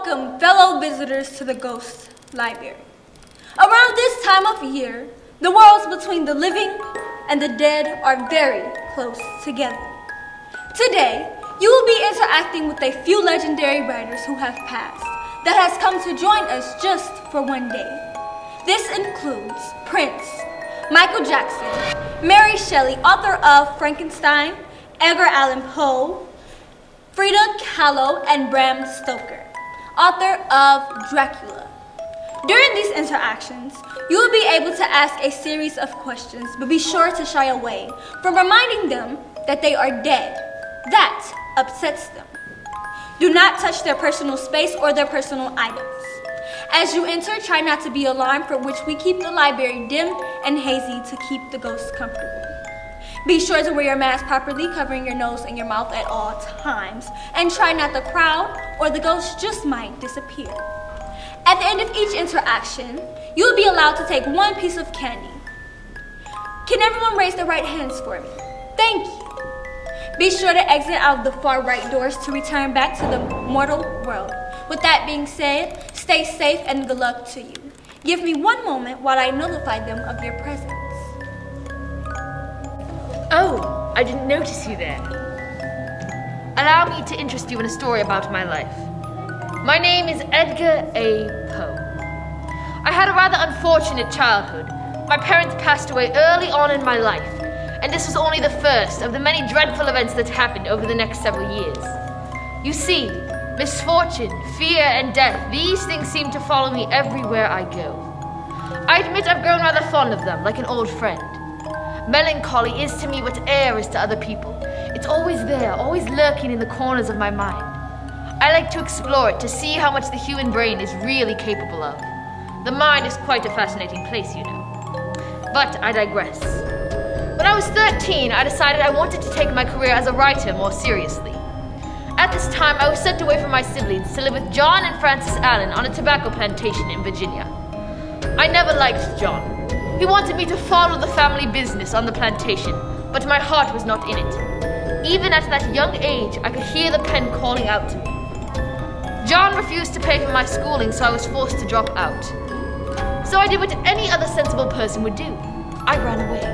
Welcome, fellow visitors, to the Ghost Library. Around this time of year, the worlds between the living and the dead are very close together. Today, you will be interacting with a few legendary writers who have passed that has come to join us just for one day. This includes Prince, Michael Jackson, Mary Shelley, author of Frankenstein, Edgar Poe, Frida Kahlo, and Bram Stoker, author of Dracula. During these interactions, you will be able to ask a series of questions, but be sure to shy away from reminding them that they are dead. That upsets them. Do not touch their personal space or their personal items. As you enter, try not to be alarmed, for which we keep the library dim and hazy to keep the ghosts comfortable. Be sure to wear your mask properly, covering your nose and your mouth at all times, and try not to crowd or the ghost just might disappear. At the end of each interaction, you will be allowed to take one piece of candy. Can everyone raise their right hands for me? Thank you. Be sure to exit out of the far right doors to return back to the mortal world. With that being said, stay safe and good luck to you. Give me one moment while I notify them of your presence. Oh, I didn't notice you there. Allow me to interest you in a story about my life. My name is Edgar Poe. I had a rather unfortunate childhood. My parents passed away early on in my life, and this was only the first of the many dreadful events that happened over the next several years. You see, misfortune, fear, and death, these things seem to follow me everywhere I go. I admit I've grown rather fond of them, like an old friend. Melancholy is to me what air is to other people. It's always there, always lurking in the corners of my mind. I like to explore it to see how much the human brain is really capable of. The mind is quite a fascinating place, you know. But I digress. When I was 13, I decided I wanted to take my career as a writer more seriously. At this time, I was sent away from my siblings to live with John and Frances Allen on a tobacco plantation in Virginia. I never liked John. He wanted me to follow the family business on the plantation, but my heart was not in it. Even at that young age, I could hear the pen calling out to me. John refused to pay for my schooling, so I was forced to drop out. So I did what any other sensible person would do. I ran away.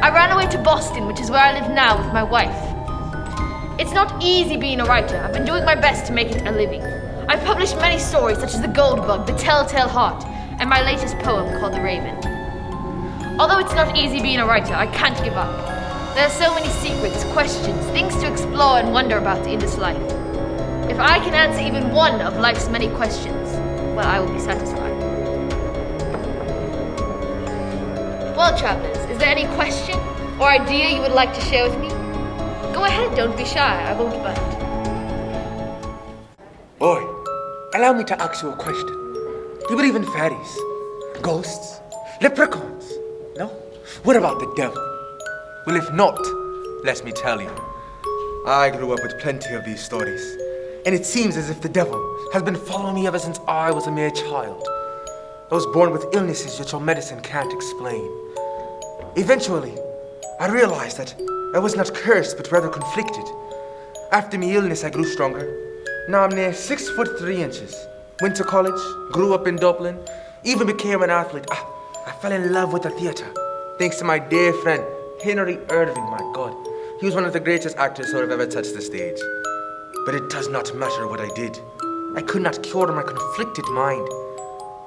I ran away to Boston, which is where I live now with my wife. It's not easy being a writer. I've been doing my best to make it a living. I've published many stories such as The Gold Bug, The Telltale Heart, and my latest poem called The Raven. Although it's not easy being a writer, I can't give up. There are so many secrets, questions, things to explore and wonder about in this life. If I can answer even one of life's many questions, well, I will be satisfied. Well, travelers, is there any question or idea you would like to share with me? Go ahead, don't be shy, I won't bite. Boy, allow me to ask you a question. Do you believe in fairies, ghosts, leprechauns? No? What about the devil? Well, if not, let me tell you. I grew up with plenty of these stories, and it seems as if the devil has been following me ever since I was a mere child. I was born with illnesses which your medicine can't explain. Eventually, I realized that I was not cursed, but rather conflicted. After my illness, I grew stronger. Now I'm near 6'3". Went to college, grew up in Dublin, even became an athlete. I fell in love with the theater, thanks to my dear friend, Henry Irving, my God. He was one of the greatest actors who have ever touched the stage. But it does not matter what I did. I could not cure my conflicted mind.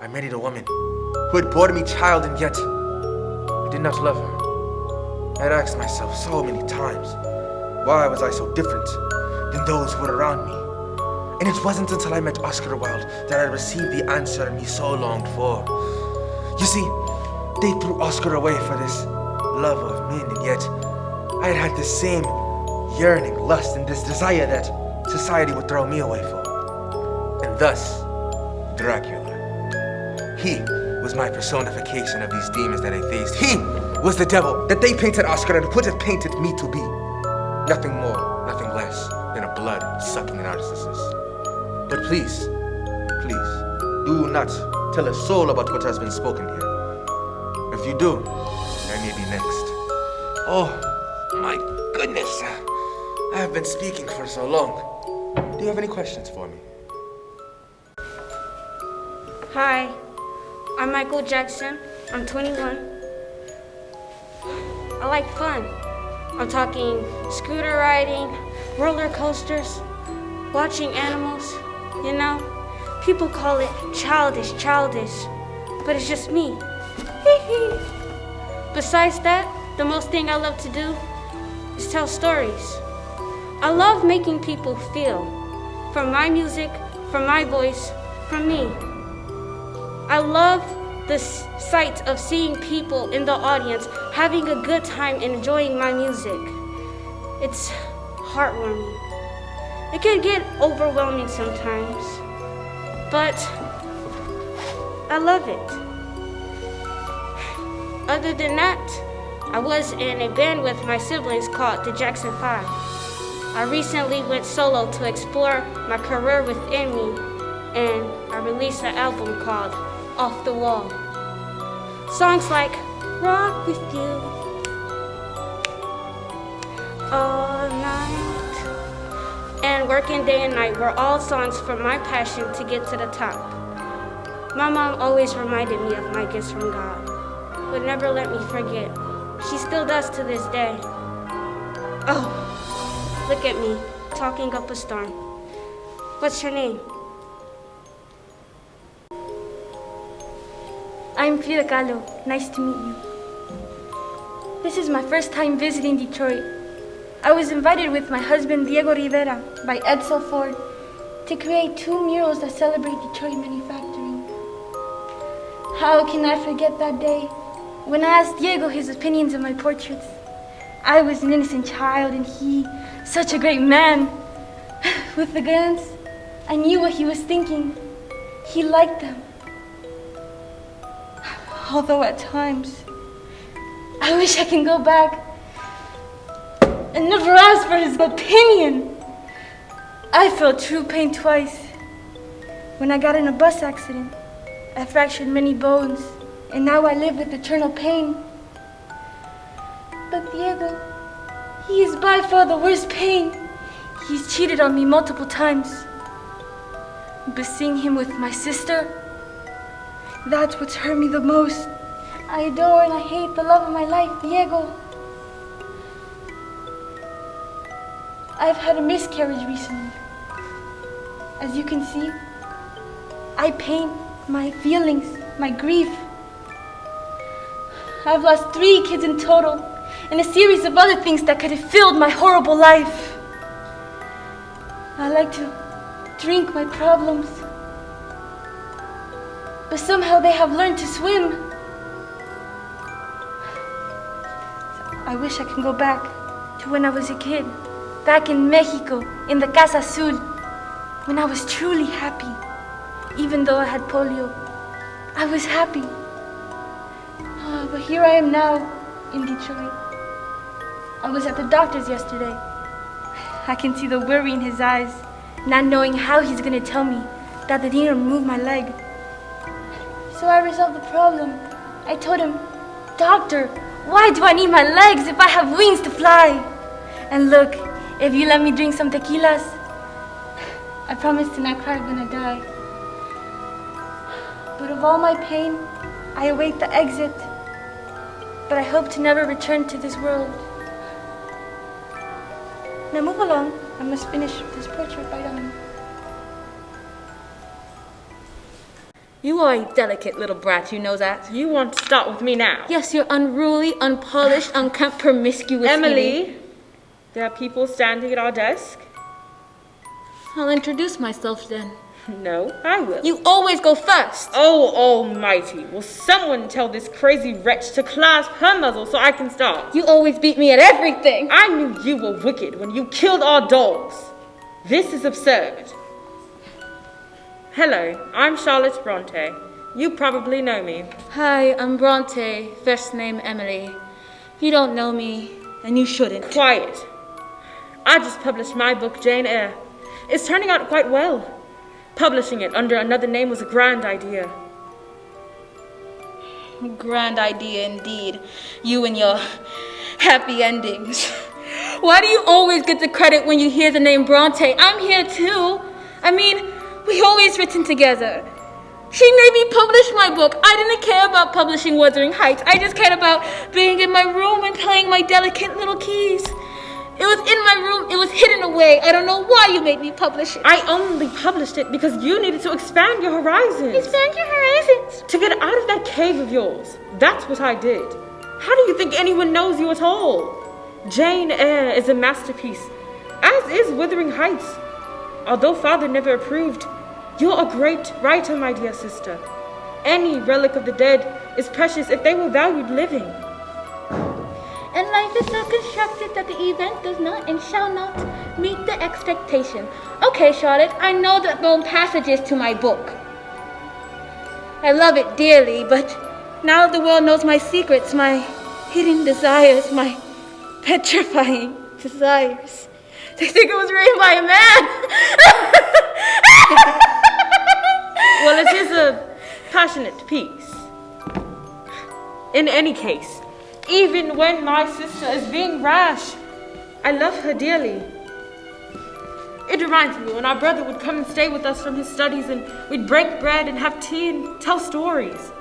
I married a woman who had bore me child, and yet I did not love her. I had asked myself so many times, why was I so different than those who were around me? And it wasn't until I met Oscar Wilde that I received the answer me so longed for. You see, they threw Oscar away for this love of men, and yet I had had the same yearning, lust, and this desire that society would throw me away for. And thus, Dracula. He was my personification of these demons that I faced. He was the devil that they painted Oscar and would have painted me to be. Nothing more, nothing less than a blood-sucking narcissist. But please, do not tell a soul about what has been spoken here. If you do, I may be next. Oh, my goodness. I have been speaking for so long. Do you have any questions for me? Hi, I'm Michael Jackson. I'm 21. I like fun. I'm talking scooter riding, roller coasters, watching animals. You know, people call it childish, but it's just me. Besides that, the most thing I love to do is tell stories. I love making people feel, from my music, from my voice, from me. I love the sight of seeing people in the audience having a good time and enjoying my music. It's heartwarming. It can get overwhelming sometimes, but I love it. Other than that, I was in a band with my siblings called the Jackson 5. I recently went solo to explore my career within me, and I released an album called Off the Wall. Songs like Rock With You, All Night, and Working Day and Night were all songs from my passion to get to the top. My mom always reminded me of my gifts from God, would never let me forget. She still does to this day. Oh, look at me, talking up a storm. What's your name? I'm Frida Kahlo. Nice to meet you. This is my first time visiting Detroit. I was invited with my husband Diego Rivera by Edsel Ford to create 2 murals that celebrate Detroit manufacturing. How can I forget that day when I asked Diego his opinions of my portraits? I was an innocent child and he, such a great man. With the glance, I knew what he was thinking. He liked them. Although at times, I wish I can go back and never ask for his opinion. I felt true pain twice. When I got in a bus accident, I fractured many bones, and now I live with eternal pain. But Diego, he is by far the worst pain. He's cheated on me multiple times. But seeing him with my sister, that's what's hurt me the most. I adore and I hate the love of my life, Diego. I've had a miscarriage recently. As you can see, I paint my feelings, my grief. I've lost 3 kids in total, and a series of other things that could have filled my horrible life. I like to drink my problems, but somehow they have learned to swim. I wish I could go back to when I was a kid, back in Mexico, in the Casa Azul, when I was truly happy. Even though I had polio, I was happy. But here I am now in Detroit. I was at the doctor's yesterday. I can see the worry in his eyes, not knowing how he's going to tell me that they need to remove my leg. So I resolved the problem. I told him, "Doctor, why do I need my legs if I have wings to fly? And look, if you let me drink some tequilas, I promise to not cry when I die." But of all my pain, I await the exit. But I hope to never return to this world. Now move along. I must finish this portrait by dawn. You are a delicate little brat, you know that. You want to start with me now? Yes, you're unruly, unpolished, unkempt, promiscuous. Emily, there are people standing at our desk. I'll introduce myself then. No, I will. You always go first. Oh, almighty. Will someone tell this crazy wretch to clasp her muzzle so I can start? You always beat me at everything. I knew you were wicked when you killed our dogs. This is absurd. Hello, I'm Charlotte Bronte. You probably know me. Hi, I'm Bronte, first name Emily. You don't know me, and you shouldn't. Quiet. I just published my book, Jane Eyre. It's turning out quite well. Publishing it under another name was a grand idea. Grand idea indeed. You and your happy endings. Why do you always get the credit when you hear the name Bronte? I'm here too. I mean, we always written together. She made me publish my book. I didn't care about publishing Wuthering Heights. I just cared about being in my room and playing my delicate little keys. It was in my room. It was hidden away. I don't know why you made me publish it. I only published it because you needed to expand your horizons. Expand your horizons? To get out of that cave of yours. That's what I did. How do you think anyone knows you at all? Jane Eyre is a masterpiece, as is Wuthering Heights. Although Father never approved, you're a great writer, my dear sister. Any relic of the dead is precious if they were valued living. And life is so constructed that the event does not and shall not meet the expectation. Okay, Charlotte, I know the known passages to my book. I love it dearly, but now the world knows my secrets, my hidden desires, my petrifying desires. They think it was written by a man. Well, it is a passionate piece. In any case, even when my sister is being rash, I love her dearly. It reminds me when our brother would come and stay with us from his studies and we'd break bread and have tea and tell stories.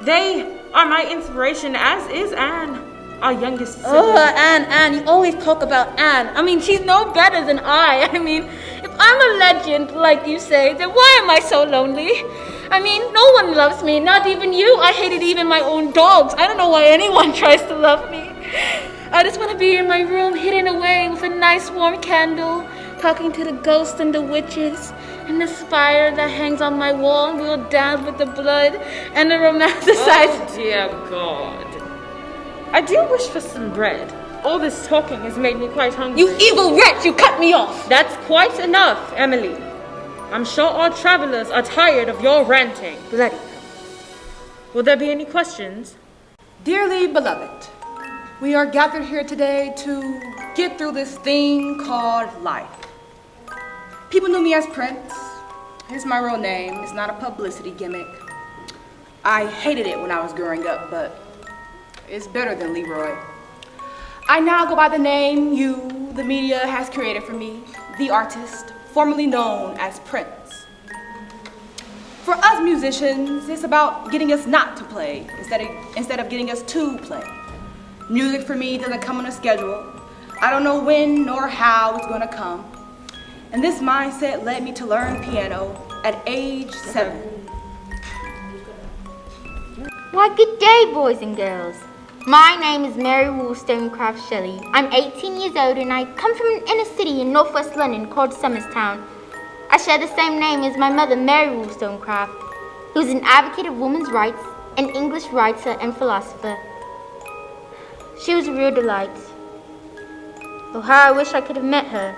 They are my inspiration, as is Anne, our youngest sibling. Oh, Anne, you always talk about Anne. I mean, she's no better than I. I mean, if I'm a legend, like you say, then why am I so lonely? I mean, no one loves me, not even you. I hated even my own dogs. I don't know why anyone tries to love me. I just want to be in my room, hidden away with a nice warm candle, talking to the ghosts and the witches, and the spire that hangs on my wall, and we'll dance with the blood and the romanticized... Oh, dear God. I do wish for some bread. All this talking has made me quite hungry. You evil wretch, you cut me off! That's quite enough, Emily. I'm sure our travelers are tired of your ranting. Bloody. Will there be any questions? Dearly beloved, we are gathered here today to get through this thing called life. People knew me as Prince. Here's my real name. It's not a publicity gimmick. I hated it when I was growing up, but it's better than Leroy. I now go by the name the media has created for me, the artist, formerly known as Prince. For us musicians, it's about getting us not to play instead of getting us to play. Music for me doesn't come on a schedule. I don't know when nor how it's gonna come. And this mindset led me to learn piano at age 7. Why, good day, boys and girls. My name is Mary Wollstonecraft Shelley. I'm 18 years old and I come from an inner city in northwest London called Somerstown. I share the same name as my mother, Mary Wollstonecraft, who's an advocate of women's rights, an English writer and philosopher. She was a real delight. Oh, how I wish I could have met her.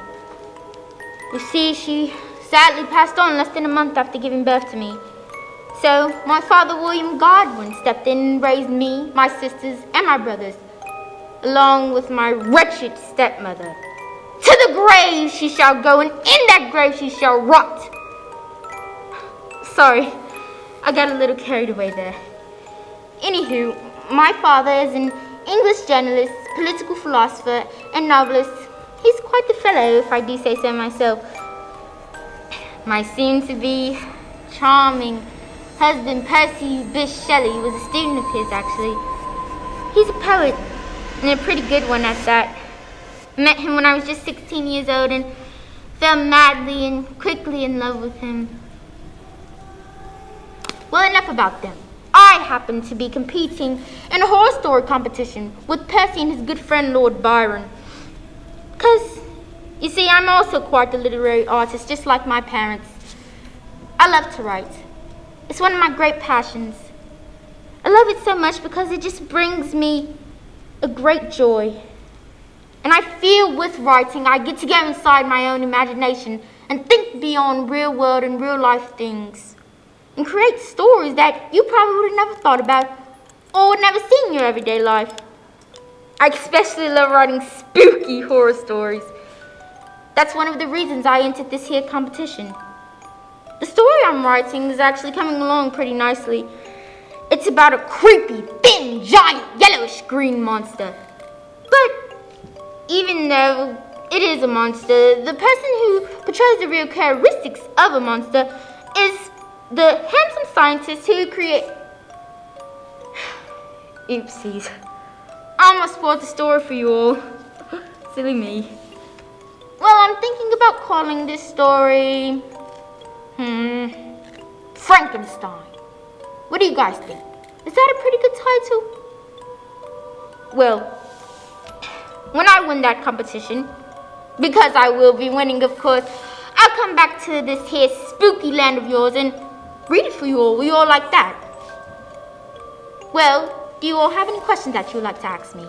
You see, she sadly passed on less than a month after giving birth to me. So, my father, William Godwin, stepped in and raised me, my sisters, and my brothers, along with my wretched stepmother. To the grave she shall go, and in that grave she shall rot. Sorry, I got a little carried away there. Anywho, my father is an English journalist, political philosopher, and novelist. He's quite the fellow, if I do say so myself. My soon-to-be charming husband, Percy Bysshe Shelley, was a student of his, actually. He's a poet, and a pretty good one at that. I met him when I was just 16 years old and fell madly and quickly in love with him. Well, enough about them. I happened to be competing in a horror story competition with Percy and his good friend Lord Byron. 'Cause, you see, I'm also quite a literary artist, just like my parents. I love to write. It's one of my great passions. I love it so much because it just brings me a great joy. And I feel with writing, I get to go inside my own imagination and think beyond real world and real life things. And create stories that you probably would have never thought about or would never see in your everyday life. I especially love writing spooky horror stories. That's one of the reasons I entered this here competition. The story I'm writing is actually coming along pretty nicely. It's about a creepy, thin, giant, yellowish green monster. But even though it is a monster, the person who portrays the real characteristics of a monster is the handsome scientist who create... Oopsies. I almost spoiled the story for you all. Silly me. Well, I'm thinking about calling this story... Frankenstein. What do you guys think? Is that a pretty good title? Well, when I win that competition, because I will be winning, of course, I'll come back to this here spooky land of yours and read it for you all. Will you all like that? Well, do you all have any questions that you would like to ask me?